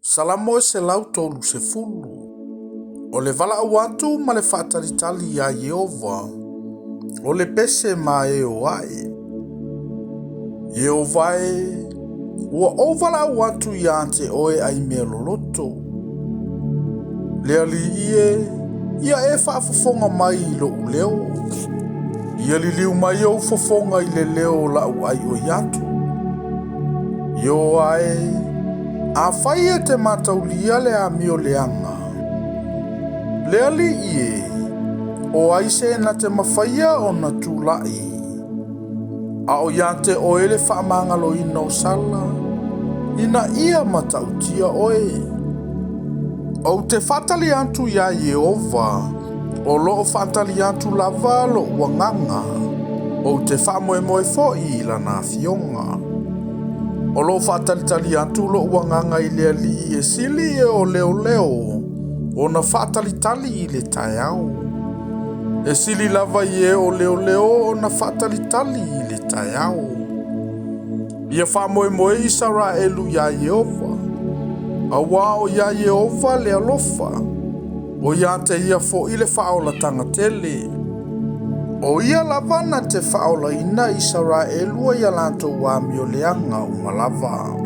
Salamo se lau tolu se fulu. O le vala awatu ma le whaatalitali a Yehova. O le pese ma e o ai. Yehova e ua o vala awatu ia te oe ai mea loloto. Le ali ia e whaafofonga mai i lo uleo. Ia li liu mai au fofonga i le leo la u ai o yatu. Yehova e a whaia te mataulia le a mio leanga. Le ali o aise na te mawhaia o na tūlai. A o iante o ele whaamangalo ina o sala. Ina ia matautia oe. O te whatali antu ia Yehova. O loo whatali antu lava lo wanganga. O te whamoe foi i lana fionga. O lo whatalitali atu lo wanganga i lea li e sili e o leo. O na whatalitali i le taiao. E sili lava i e o leo o na whatalitali i le taiao. Ia whamoe Israelu ia Yehova. Awa o ia Yehova le alofa. O ia te ia fo i le whaola tangatele. O ia lava na te whaola ina Israelu ia lanto wa mio leanga umalava.